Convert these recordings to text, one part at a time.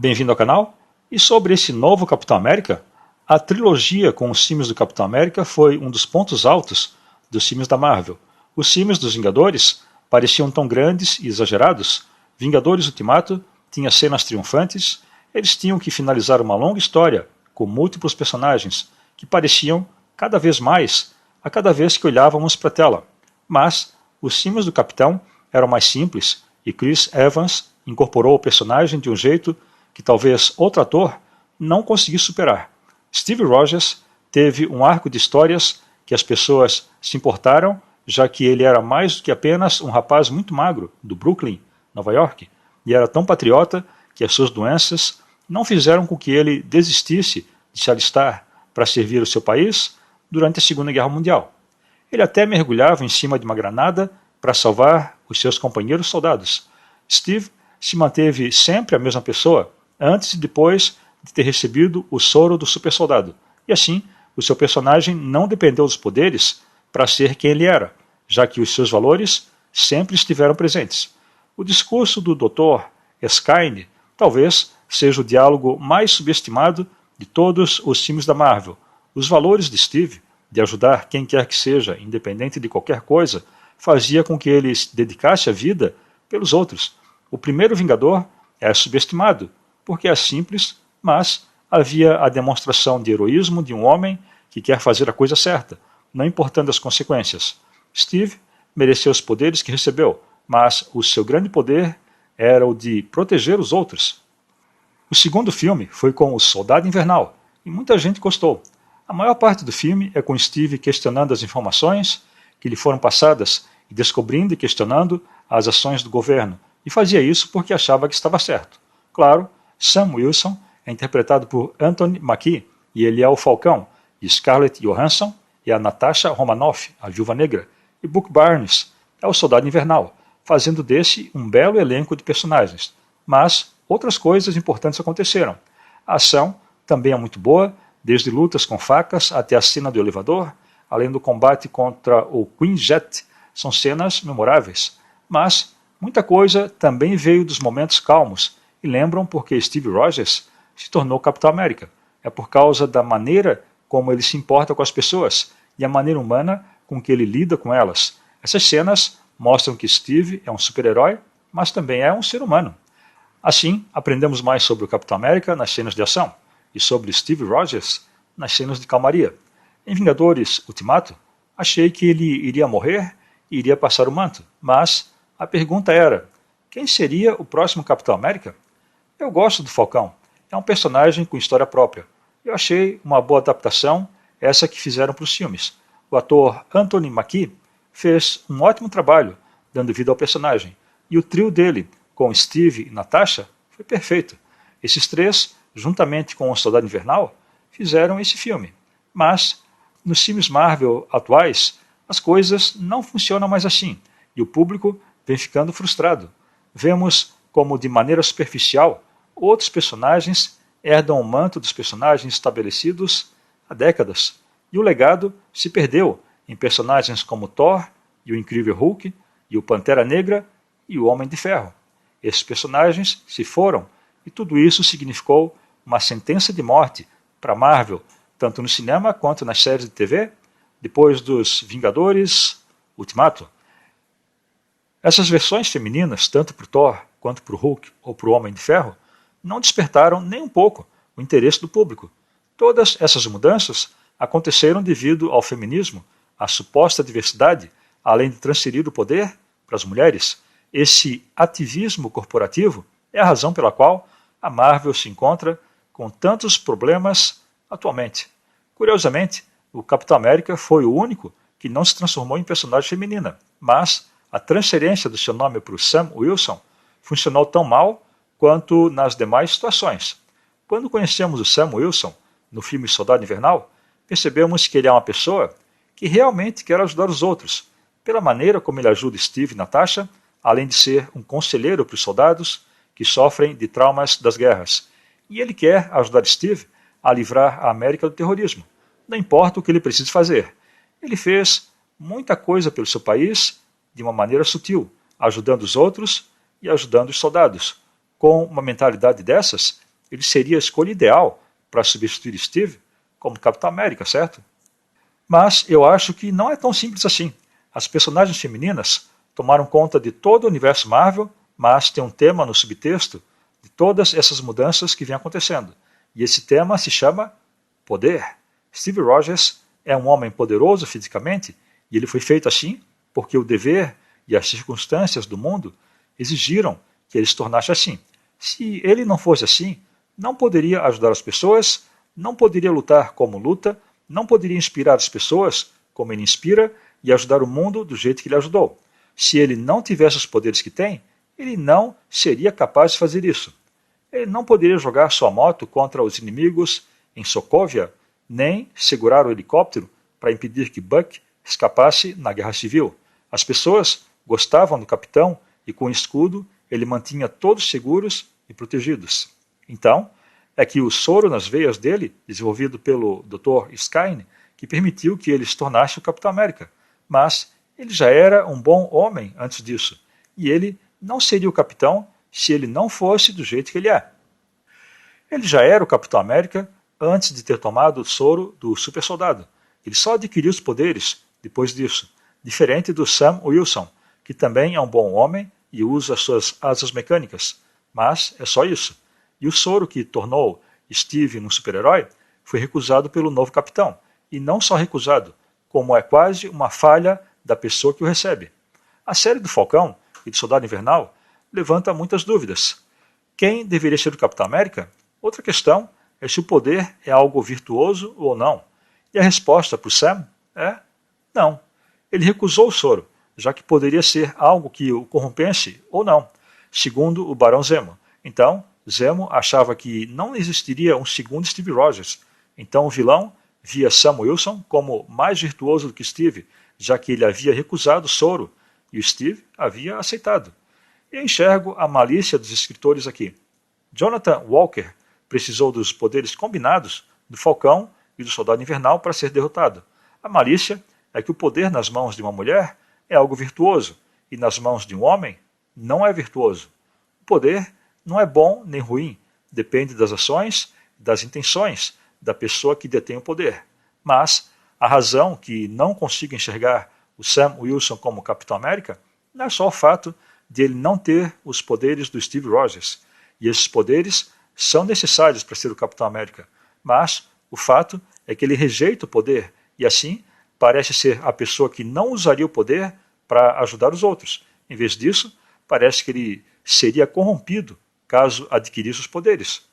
Bem-vindo ao canal. E sobre esse novo Capitão América, a trilogia com os filmes do Capitão América foi um dos pontos altos dos filmes da Marvel. Os filmes dos Vingadores pareciam tão grandes e exagerados. Vingadores Ultimato tinha cenas triunfantes, eles tinham que finalizar uma longa história com múltiplos personagens que pareciam cada vez mais a cada vez que olhávamos para a tela. Mas os filmes do Capitão eram mais simples e Chris Evans incorporou o personagem de um jeito que talvez outro ator não conseguisse superar. Steve Rogers teve um arco de histórias que as pessoas se importaram, já que ele era mais do que apenas um rapaz muito magro do Brooklyn, Nova York, e era tão patriota que as suas doenças não fizeram com que ele desistisse de se alistar para servir o seu país durante a Segunda Guerra Mundial. Ele até mergulhava em cima de uma granada para salvar os seus companheiros soldados. Steve se manteve sempre a mesma pessoa antes e depois de ter recebido o soro do supersoldado. E assim, o seu personagem não dependeu dos poderes para ser quem ele era, já que os seus valores sempre estiveram presentes. O discurso do Dr. Erskine talvez seja o diálogo mais subestimado de todos os filmes da Marvel. Os valores de Steve, de ajudar quem quer que seja, independente de qualquer coisa, fazia com que ele se dedicasse a vida pelos outros. O primeiro Vingador é subestimado, porque é simples, mas havia a demonstração de heroísmo de um homem que quer fazer a coisa certa, não importando as consequências. Steve mereceu os poderes que recebeu, mas o seu grande poder era o de proteger os outros. O segundo filme foi com o Soldado Invernal, e muita gente gostou. A maior parte do filme é com Steve questionando as informações que lhe foram passadas e descobrindo e questionando as ações do governo, e fazia isso porque achava que estava certo. Claro, Sam Wilson é interpretado por Anthony Mackie, e ele é o Falcão, e Scarlett Johansson é a Natasha Romanoff, a Viúva Negra, e Buck Barnes é o Soldado Invernal, fazendo desse um belo elenco de personagens. Mas outras coisas importantes aconteceram. A ação também é muito boa, desde lutas com facas até a cena do elevador, além do combate contra o Quinjet, são cenas memoráveis. Mas muita coisa também veio dos momentos calmos, e lembram porque Steve Rogers se tornou Capitão América. É por causa da maneira como ele se importa com as pessoas e a maneira humana com que ele lida com elas. Essas cenas mostram que Steve é um super-herói, mas também é um ser humano. Assim, aprendemos mais sobre o Capitão América nas cenas de ação e sobre Steve Rogers nas cenas de calmaria. Em Vingadores Ultimato, achei que ele iria morrer e iria passar o manto, mas a pergunta era: quem seria o próximo Capitão América? Eu gosto do Falcão, é um personagem com história própria. Eu achei uma boa adaptação essa que fizeram para os filmes. O ator Anthony Mackie fez um ótimo trabalho dando vida ao personagem, e o trio dele, com Steve e Natasha, foi perfeito. Esses três, juntamente com o Soldado Invernal, fizeram esse filme. Mas, nos filmes Marvel atuais, as coisas não funcionam mais assim, e o público vem ficando frustrado. Vemos como, de maneira superficial, outros personagens herdam o manto dos personagens estabelecidos há décadas, e o legado se perdeu em personagens como Thor e o Incrível Hulk, e o Pantera Negra e o Homem de Ferro. Esses personagens se foram, e tudo isso significou uma sentença de morte para Marvel, tanto no cinema quanto nas séries de TV, depois dos Vingadores Ultimato. Essas versões femininas, tanto para o Thor quanto para o Hulk ou para o Homem de Ferro, não despertaram nem um pouco o interesse do público. Todas essas mudanças aconteceram devido ao feminismo, à suposta diversidade, além de transferir o poder para as mulheres. Esse ativismo corporativo é a razão pela qual a Marvel se encontra com tantos problemas atualmente. Curiosamente, o Capitão América foi o único que não se transformou em personagem feminina, mas a transferência do seu nome para o Sam Wilson funcionou tão mal quanto nas demais situações. Quando conhecemos o Sam Wilson no filme Soldado Invernal, percebemos que ele é uma pessoa que realmente quer ajudar os outros, pela maneira como ele ajuda Steve e Natasha, além de ser um conselheiro para os soldados que sofrem de traumas das guerras. E ele quer ajudar Steve a livrar a América do terrorismo. Não importa o que ele precise fazer. Ele fez muita coisa pelo seu país de uma maneira sutil, ajudando os outros e ajudando os soldados. Com uma mentalidade dessas, ele seria a escolha ideal para substituir Steve como Capitão América, certo? Mas eu acho que não é tão simples assim. As personagens femininas tomaram conta de todo o universo Marvel, mas tem um tema no subtexto de todas essas mudanças que vêm acontecendo. E esse tema se chama poder. Steve Rogers é um homem poderoso fisicamente, e ele foi feito assim porque o dever e as circunstâncias do mundo exigiram que ele se tornasse assim. Se ele não fosse assim, não poderia ajudar as pessoas, não poderia lutar como luta, não poderia inspirar as pessoas como ele inspira e ajudar o mundo do jeito que ele ajudou. Se ele não tivesse os poderes que tem, ele não seria capaz de fazer isso. Ele não poderia jogar sua moto contra os inimigos em Sokovia, nem segurar o helicóptero para impedir que Buck escapasse na Guerra Civil. As pessoas gostavam do capitão e com o escudo ele mantinha todos seguros e protegidos. Então, é que o soro nas veias dele, desenvolvido pelo Dr. Skine, que permitiu que ele se tornasse o Capitão América. Mas ele já era um bom homem antes disso, e ele não seria o capitão se ele não fosse do jeito que ele é. Ele já era o Capitão América antes de ter tomado o soro do super soldado. Ele só adquiriu os poderes depois disso, diferente do Sam Wilson, que também é um bom homem e usa suas asas mecânicas, mas é só isso. E o soro que tornou Steve um super-herói foi recusado pelo novo capitão, e não só recusado, como é quase uma falha da pessoa que o recebe. A série do Falcão e do Soldado Invernal levanta muitas dúvidas. Quem deveria ser o Capitão América? Outra questão é se o poder é algo virtuoso ou não. E a resposta para o Sam é não. Ele recusou o soro, já que poderia ser algo que o corrompesse ou não, segundo o Barão Zemo. Então, Zemo achava que não existiria um segundo Steve Rogers. Então o vilão via Sam Wilson como mais virtuoso do que Steve, já que ele havia recusado o soro e o Steve havia aceitado. Eu enxergo a malícia dos escritores aqui. Jonathan Walker precisou dos poderes combinados do Falcão e do Soldado Invernal para ser derrotado. A malícia é que o poder nas mãos de uma mulher é algo virtuoso e nas mãos de um homem não é virtuoso. O poder não é bom nem ruim, depende das ações, das intenções da pessoa que detém o poder. Mas a razão que não consigo enxergar o Sam Wilson como Capitão América não é só o fato de ele não ter os poderes do Steve Rogers. E esses poderes são necessários para ser o Capitão América. Mas o fato é que ele rejeita o poder e assim parece ser a pessoa que não usaria o poder para ajudar os outros. Em vez disso, parece que ele seria corrompido caso adquirisse os poderes.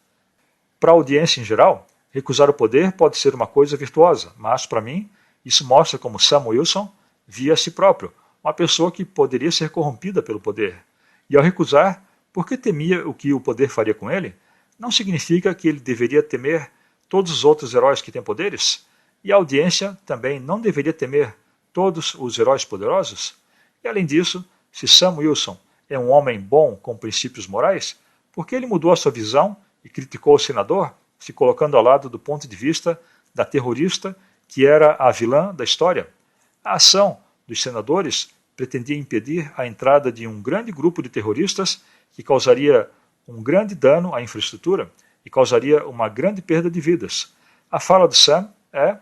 Para a audiência em geral, recusar o poder pode ser uma coisa virtuosa, mas para mim isso mostra como Sam Wilson via a si próprio, uma pessoa que poderia ser corrompida pelo poder. E ao recusar, porque temia o que o poder faria com ele, não significa que ele deveria temer todos os outros heróis que têm poderes? E a audiência também não deveria temer todos os heróis poderosos? E além disso, se Sam Wilson é um homem bom com princípios morais, por que ele mudou a sua visão e criticou o senador, se colocando ao lado do ponto de vista da terrorista que era a vilã da história? A ação dos senadores pretendia impedir a entrada de um grande grupo de terroristas que causaria um grande dano à infraestrutura e causaria uma grande perda de vidas. A fala do Sam é: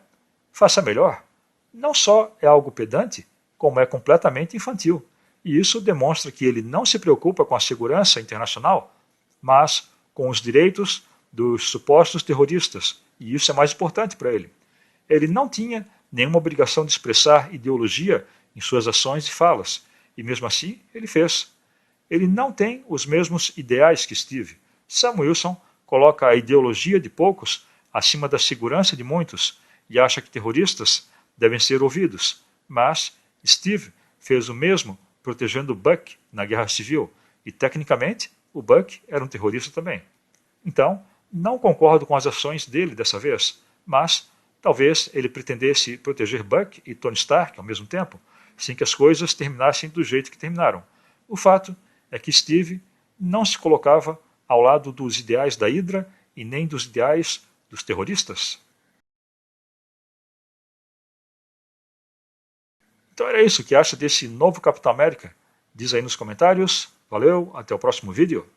faça melhor. Não só é algo pedante, como é completamente infantil. E isso demonstra que ele não se preocupa com a segurança internacional, mas com os direitos dos supostos terroristas. E isso é mais importante para ele. Ele não tinha nenhuma obrigação de expressar ideologia em suas ações e falas, e mesmo assim ele fez. Ele não tem os mesmos ideais que Steve. Sam Wilson coloca a ideologia de poucos acima da segurança de muitos e acha que terroristas devem ser ouvidos. Mas Steve fez o mesmo protegendo Buck na Guerra Civil e, tecnicamente, o Buck era um terrorista também. Então, não concordo com as ações dele dessa vez, mas talvez ele pretendesse proteger Buck e Tony Stark ao mesmo tempo, sem que as coisas terminassem do jeito que terminaram. O fato é que Steve não se colocava ao lado dos ideais da Hydra e nem dos ideais dos terroristas. Então era isso. O que acha desse novo Capitão América? Diz aí nos comentários. Valeu, até o próximo vídeo.